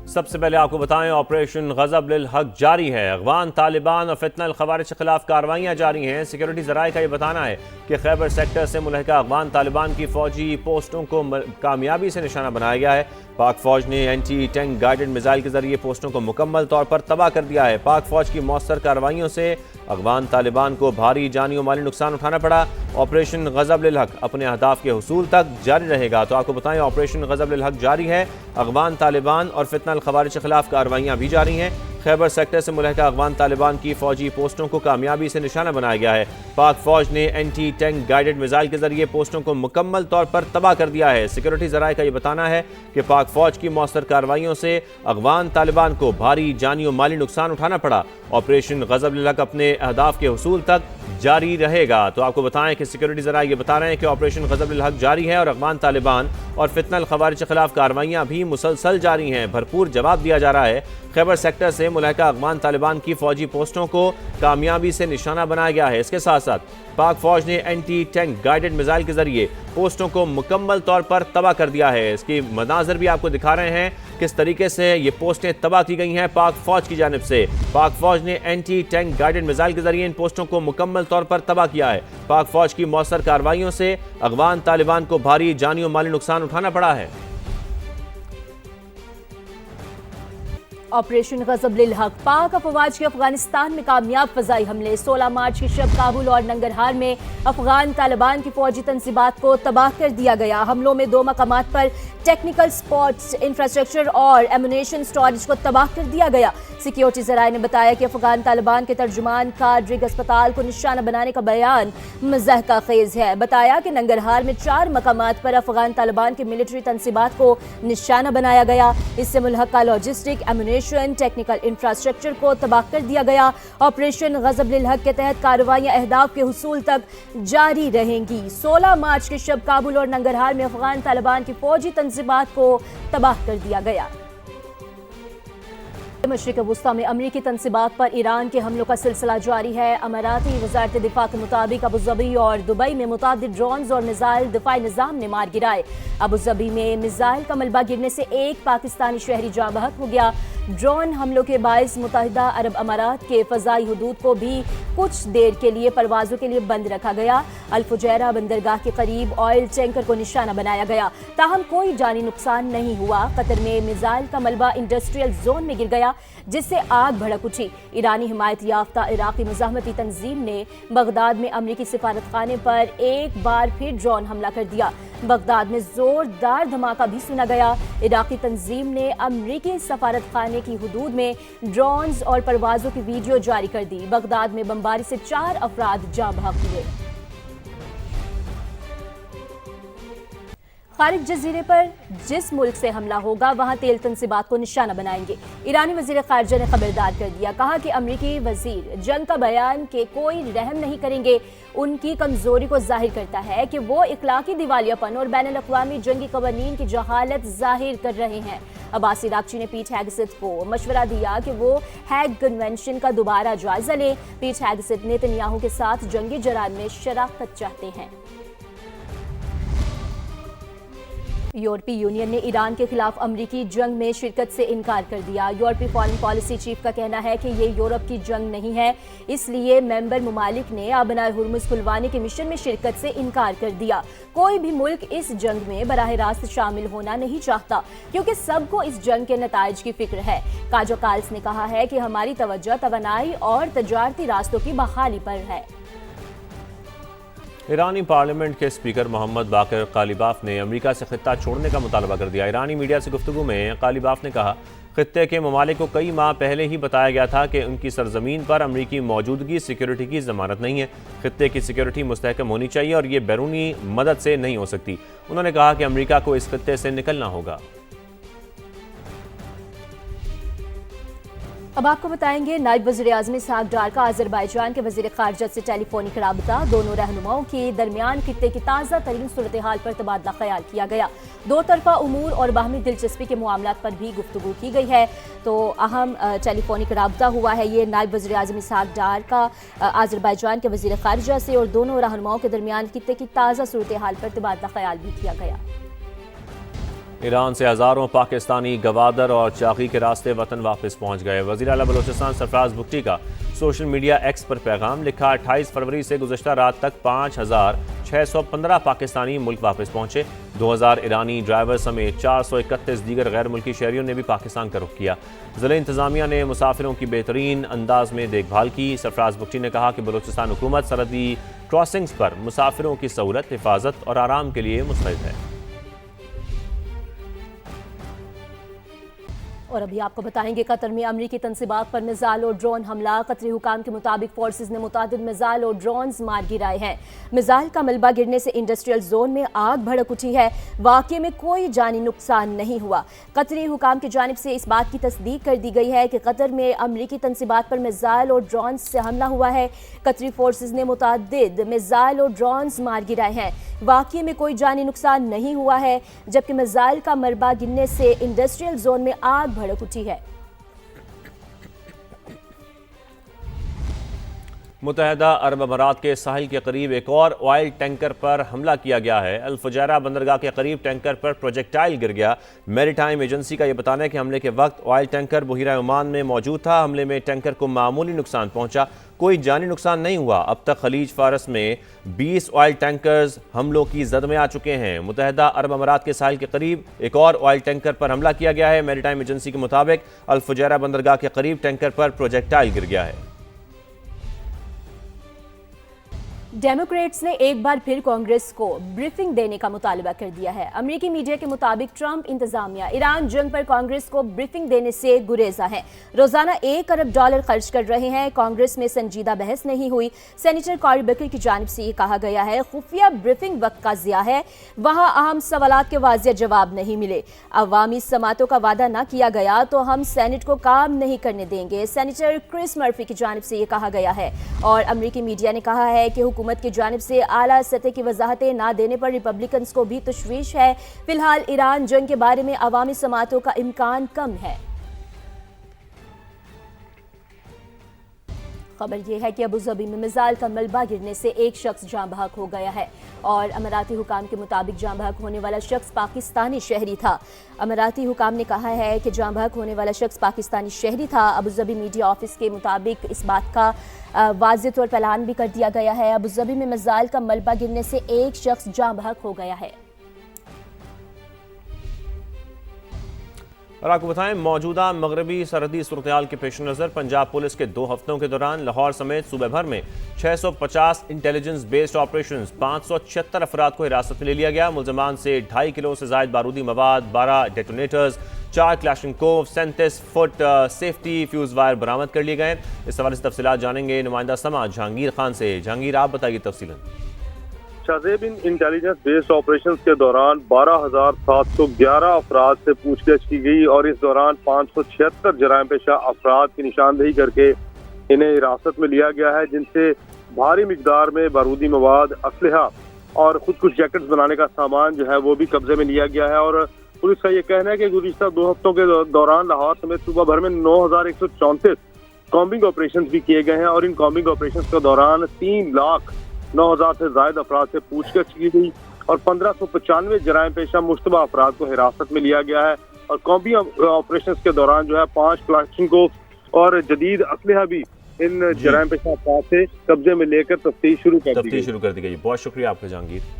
سب سے پہلے آپ کو بتائیں آپریشن غضب للحق جاری ہے۔ افغان طالبان اور فتنہ الخوارج کے خلاف کارروائیاں جاری ہیں۔ سیکیورٹی ذرائع کا یہ بتانا ہے کہ خیبر سیکٹر سے ملحقہ افغان طالبان کی فوجی پوسٹوں کو کامیابی سے نشانہ بنایا گیا ہے۔ پاک فوج نے اینٹی ٹینک گائیڈڈ میزائل کے ذریعے پوسٹوں کو مکمل طور پر تباہ کر دیا ہے۔ پاک فوج کی مؤثر کارروائیوں سے افغان طالبان کو بھاری جانی و مالی نقصان اٹھانا پڑا۔ آپریشن غضب للحق اپنے اہداف کے حصول تک جاری رہے گا۔ تو آپ کو بتائیں آپریشن غضب للحق جاری ہے۔ افغان طالبان اور فتنہ الخوارج کے خلاف کارروائیاں بھی جاری ہیں۔ خیبر سیکٹر سے ملحقہ افغان طالبان کی فوجی پوسٹوں کو کامیابی سے نشانہ بنایا گیا ہے۔ پاک فوج نے اینٹی ٹینک گائیڈڈ میزائل کے ذریعے پوسٹوں کو مکمل طور پر تباہ کر دیا ہے۔ سیکیورٹی ذرائع کا یہ بتانا ہے کہ پاک فوج کی مؤثر کارروائیوں سے افغان طالبان کو بھاری جانی و مالی نقصان اٹھانا پڑا۔ آپریشن غضب للحق اپنے اہداف کے حصول تک جاری رہے گا۔ تو آپ کو بتائیں کہ سیکیورٹی ذرائع یہ بتا رہے ہیں کہ آپریشن غضب للحق جاری ہے اور افغان طالبان اور فتنہ الخوارج کے خلاف کارروائیاں بھی مسلسل جاری ہیں۔ بھرپور جواب دیا جا رہا ہے۔ خیبر سیکٹر سے ملحقہ افغان طالبان کی فوجی پوسٹوں کو کامیابی سے نشانہ بنایا گیا ہے۔ اس کے ساتھ ساتھ پاک فوج نے اینٹی ٹینک گائیڈڈ میزائل کے ذریعے پوسٹوں کو مکمل طور پر تباہ کر دیا ہے۔ اس کی مناظر بھی آپ کو دکھا رہے ہیں کس طریقے سے یہ پوسٹیں تباہ کی گئی ہیں پاک فوج کی جانب سے۔ پاک فوج نے اینٹی ٹینک گائیڈڈ میزائل کے ذریعے ان پوسٹوں کو مکمل طور پر تباہ کیا ہے۔ پاک فوج کی مؤثر کارروائیوں سے افغان طالبان کو بھاری جانی و مالی نقصان اٹھانا پڑا ہے۔ آپریشن غضب للحق پاک افواج کے افغانستان میں کامیاب فضائی حملے۔ 16 مارچ کی شب کابل اور ننگرہار میں افغان طالبان کی فوجی تنصیبات کو تباہ کر دیا گیا۔ حملوں میں 2 مقامات پر ٹیکنیکل سپورٹس انفراسٹرکچر اور ایمونیشن سٹوریج کو تباہ کر دیا گیا۔ سیکیورٹی ذرائع نے بتایا کہ افغان طالبان کے ترجمان کارڈرگ اسپتال کو نشانہ بنانے کا بیان مضحکہ خیز ہے۔ بتایا کہ ننگرہار میں 4 مقامات پر افغان طالبان کے ملٹری تنصیبات کو نشانہ بنایا گیا۔ اس سے ملحقہ لاجسٹک ایمونیشن ٹیکنیکل انفراسٹرکچر کو تباہ کر دیا گیا۔ آپریشن غضب للحق کے تحت کارروائیاں اہداف کے حصول تک جاری رہیں گی۔ 16 مارچ کی شب کابل اور ننگرہار میں افغان طالبان کی فوجی تنصیبات کو تباہ کر دیا گیا۔ مشرق وسطی میں امریکی تنصیبات پر ایران کے حملوں کا سلسلہ جاری ہے۔ اماراتی وزارت دفاع کے مطابق ابوظہبی اور دبئی میں متعدد ڈرونز اور میزائل دفاعی نظام نے مار گرائے۔ ابوظہبی میں میزائل کا ملبہ گرنے سے ایک پاکستانی شہری جاں بحق ہو گیا۔ ڈرون حملوں کے باعث متحدہ عرب امارات کے فضائی حدود کو بھی کچھ دیر کے لیے پروازوں کے لیے بند رکھا گیا۔ الفجیرہ بندرگاہ کے قریب آئل ٹینکر کو نشانہ بنایا گیا، تاہم کوئی جانی نقصان نہیں ہوا۔ قطر میں میزائل کا ملبہ انڈسٹریل زون میں گر گیا جس سے آگ بھڑک اٹھی۔ ایرانی حمایت یافتہ عراقی مزاحمتی تنظیم نے بغداد میں امریکی سفارت خانے پر ایک بار پھر ڈرون حملہ کر دیا۔ بغداد میں زوردار دھماکہ بھی سنا گیا۔ عراقی تنظیم نے امریکی سفارت خانے کی حدود میں ڈرونز اور پروازوں کی ویڈیو جاری کر دی۔ بغداد میں بمباری سے 4 افراد جاں بحق ہوئے۔ خارج جزیرے پر جس ملک سے حملہ ہوگا وہاں تیل تنصیبات کو نشانہ بنائیں گے۔ ایرانی وزیر خارجہ نے خبردار کر دیا، کہا کہ امریکی وزیر جنگ کا بیان کہ کوئی رحم نہیں کریں گے ان کی کمزوری کو ظاہر کرتا ہے کہ وہ اخلاقی دیوالیہ پن اور بین الاقوامی جنگی قوانین کی جہالت ظاہر کر رہے ہیں۔ عباس عراقچی نے پیٹ ہیگسیت کو مشورہ دیا کہ وہ ہیگ کنونشن کا دوبارہ جائزہ لیں۔ پیٹ ہیگسیت نیتنیاہو کے ساتھ جنگی جرائم میں شراکت چاہتے ہیں۔ یورپی یونین نے ایران کے خلاف امریکی جنگ میں شرکت سے انکار کر دیا۔ یورپی فارن پالیسی چیف کا کہنا ہے کہ یہ یورپ کی جنگ نہیں ہے، اس لیے ممبر ممالک نے آبنائے ہرمز کھلوانے کے مشن میں شرکت سے انکار کر دیا۔ کوئی بھی ملک اس جنگ میں براہ راست شامل ہونا نہیں چاہتا کیونکہ سب کو اس جنگ کے نتائج کی فکر ہے۔ کاجا کالس نے کہا ہے کہ ہماری توجہ توانائی اور تجارتی راستوں کی بحالی پر ہے۔ ایرانی پارلیمنٹ کے اسپیکر محمد باقر قالیباف نے امریکہ سے خطہ چھوڑنے کا مطالبہ کر دیا۔ ایرانی میڈیا سے گفتگو میں قالیباف نے کہا، خطے کے ممالک کو کئی ماہ پہلے ہی بتایا گیا تھا کہ ان کی سرزمین پر امریکی موجودگی سیکیورٹی کی ضمانت نہیں ہے۔ خطے کی سیکیورٹی مستحکم ہونی چاہیے اور یہ بیرونی مدد سے نہیں ہو سکتی۔ انہوں نے کہا کہ امریکہ کو اس خطے سے نکلنا ہوگا۔ اب آپ کو بتائیں گے نائب وزیر اعظم اسحاق ڈار کا آذربائیجان کے وزیر خارجہ سے ٹیلی فونک رابطہ۔ دونوں رہنماؤں کے درمیان خطے کی تازہ ترین صورتحال پر تبادلہ خیال کیا گیا۔ دو طرفہ امور اور باہمی دلچسپی کے معاملات پر بھی گفتگو کی گئی ہے۔ تو اہم ٹیلی فونک رابطہ ہوا ہے یہ نائب وزیر اعظم اسحاق ڈار کا آذربائیجان کے وزیر خارجہ سے، اور دونوں رہنماؤں کے درمیان خطے کی تازہ صورتحال پر تبادلہ خیال بھی کیا گیا۔ ایران سے ہزاروں پاکستانی گوادر اور چاقی کے راستے وطن واپس پہنچ گئے۔ وزیر اعلیٰ بلوچستان سرفراز بگٹی کا سوشل میڈیا ایکس پر پیغام لکھا، 28 فروری سے گزشتہ رات تک 5615 پاکستانی ملک واپس پہنچے۔ 2000 ایرانی ڈرائیور سمیت 431 دیگر غیر ملکی شہریوں نے بھی پاکستان کا رخ کیا۔ ضلع انتظامیہ نے مسافروں کی بہترین انداز میں دیکھ بھال کی۔ سرفراز بگٹی نے کہا کہ بلوچستان حکومت سرحدی کراسنگز پر مسافروں کی سہولت، حفاظت اور آرام کے لیے مستعد ہے۔ اور ابھی آپ کو بتائیں گے قطر میں امریکی تنصیبات پر میزائل اور ڈرون حملہ۔ قطری حکام کے مطابق فورسز نے متعدد میزائل اور ڈرونز مار گرائے ہیں۔ میزائل کا ملبہ گرنے سے انڈسٹریل زون میں آگ بھڑک اٹھی ہے۔ واقعے میں کوئی جانی نقصان نہیں ہوا۔ قطری حکام کی جانب سے اس بات کی تصدیق کر دی گئی ہے کہ قطر میں امریکی تنصیبات پر میزائل اور ڈرونز سے حملہ ہوا ہے۔ قطری فورسز نے متعدد میزائل اور ڈرونز مار گرائے ہیں۔ واقعے میں کوئی جانی نقصان نہیں ہوا ہے، جبکہ میزائل کا ملبہ گرنے سے انڈسٹریل زون میں آگ بھڑک اٹھی ہے۔ متحدہ عرب امارات کے ساحل کے قریب ایک اور آئل ٹینکر پر حملہ کیا گیا ہے۔ الفجیرہ بندرگاہ کے قریب ٹینکر پر پروجیکٹائل گر گیا۔ میری ٹائم ایجنسی کا یہ بتانا ہے کہ حملے کے وقت آئل ٹینکر بحیرہ عمان میں موجود تھا۔ حملے میں ٹینکر کو معمولی نقصان پہنچا، کوئی جانی نقصان نہیں ہوا۔ اب تک خلیج فارس میں 20 آئل ٹینکرز حملوں کی زد میں آ چکے ہیں۔ متحدہ عرب امارات کے ساحل کے قریب ایک اور آئل ٹینکر پر حملہ کیا گیا ہے۔ میری ٹائم ایجنسی کے مطابق الفجیرہ بندرگاہ کے قریب ٹینکر پر پروجیکٹائل گر گیا ہے۔ ڈیموکریٹس نے ایک بار پھر کانگریس کو بریفنگ دینے کا مطالبہ کر دیا ہے۔ امریکی میڈیا کے مطابق ٹرمپ انتظامیہ ایران جنگ پر کانگریس کو بریفنگ دینے سے گریزاں ہے۔ روزانہ $1 ارب خرچ کر رہے ہیں۔ کانگریس میں سنجیدہ بحث نہیں ہوئی۔ سینیٹر کاری بیکر کی جانب سے یہ کہا گیا ہے، خفیہ بریفنگ وقت کا ضیاع ہے، وہاں اہم سوالات کے واضح جواب نہیں ملے۔ عوامی سماعتوں کا وعدہ نہ کیا گیا تو ہم سینٹ کو کام نہیں کرنے دیں گے، سینیٹر کرس مرفی کی جانب سے یہ کہا گیا ہے۔ اور امریکی میڈیا نے کہا ہے کہ حکومت کی جانب سے اعلیٰ سطح کی وضاحتیں نہ دینے پر ریپبلکنز کو بھی تشویش ہے۔ فی الحال ایران جنگ کے بارے میں عوامی سماعتوں کا امکان کم ہے۔ خبر یہ ہے کہ ابوظبی میں میزائل کا ملبہ گرنے سے ایک شخص جاں بحق ہو گیا ہے اور اماراتی حکام کے مطابق جاں بحق ہونے والا شخص پاکستانی شہری تھا۔ اماراتی حکام نے کہا ہے کہ جاں بحق ہونے والا شخص پاکستانی شہری تھا۔ ابوظبی میڈیا آفس کے مطابق اس بات کا واضح طور پر اعلان بھی کر دیا گیا ہے۔ ابوظبی میں میزائل کا ملبہ گرنے سے ایک شخص جاں بحق ہو گیا ہے۔ اور آپ کو بتائیں، موجودہ مغربی سرحدی صورتحال کے پیش نظر پنجاب پولیس کے 2 ہفتوں کے دوران لاہور سمیت صوبے بھر میں 650 انٹیلیجنس بیسڈ آپریشنز، 576 افراد کو حراست میں لے لیا گیا۔ ملزمان سے 2.5 کلو سے زائد بارودی مواد، 12 detonators, 4 Kalashnikov, 37 feet safety fuse wire برآمد کر لیے گئے۔ اس حوالے سے تفصیلات جانیں گے نمائندہ سماعت جہانگیر خان سے۔ جہانگیر، آپ بتائیے تفصیلاً۔ شاہزیب، ان انٹیلیجنس بیسڈ آپریشنز کے دوران 12,711 افراد سے پوچھ گچھ کی گئی اور اس دوران 576 جرائم پیشہ افراد کی نشاندہی کر کے انہیں حراست میں لیا گیا ہے، جن سے بھاری مقدار میں بارودی مواد، اسلحہ اور خود کش جیکٹس بنانے کا سامان جو ہے وہ بھی قبضے میں لیا گیا ہے۔ اور پولیس کا یہ کہنا ہے کہ گزشتہ 2 ہفتوں کے دوران لاہور سمیت صوبہ بھر میں 9,134 کامبنگ آپریشنز بھی کیے گئے ہیں اور ان کامبنگ آپریشنز کے دوران 3,09,000 سے زائد افراد سے پوچھ گچھ کی گئی اور 1,595 جرائم پیشہ مشتبہ افراد کو حراست میں لیا گیا ہے۔ اور کامبنگ آپریشنز کے دوران جو ہے 5 کلاشنکوف اور جدید اسلحہ بھی ان جرائم پیشہ افراد سے قبضے میں لے کر تفتیش شروع کر دی گئی۔ بہت شکریہ آپ کا جہانگیر۔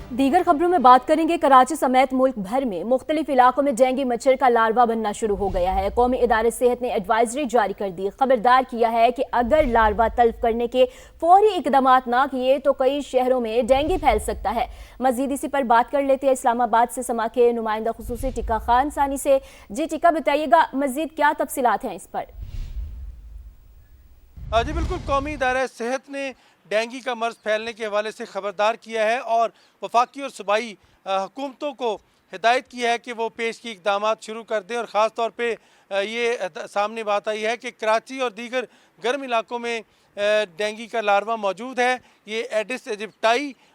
دیگر خبروں میں بات کریں گے، کراچی سمیت ملک بھر میں مختلف علاقوں میں ڈینگی مچھر کا لاروا بننا شروع ہو گیا ہے۔ قومی ادارے صحت نے ایڈوائزری جاری کر دی، خبردار کیا ہے کہ اگر لاروا تلف کرنے کے فوری اقدامات نہ کیے تو کئی شہروں میں ڈینگی پھیل سکتا ہے۔ مزید اسی پر بات کر لیتے ہیں اسلام آباد سے سما کے نمائندہ خصوصی ٹکا خان ثانی سے۔ جی ٹکا، بتائیے گا مزید کیا تفصیلات ہیں اس پر؟ جی بالکل، قومی ادارہ صحت نے ڈینگی کا مرض پھیلنے کے حوالے سے خبردار کیا ہے اور وفاقی اور صوبائی حکومتوں کو ہدایت کی ہے کہ وہ پیش کی اقدامات شروع کر دیں۔ اور خاص طور پہ یہ سامنے بات آئی ہے کہ کراچی اور دیگر گرم علاقوں میں ڈینگی کا لاروا موجود ہے۔ یہ ایڈس ایجپٹائی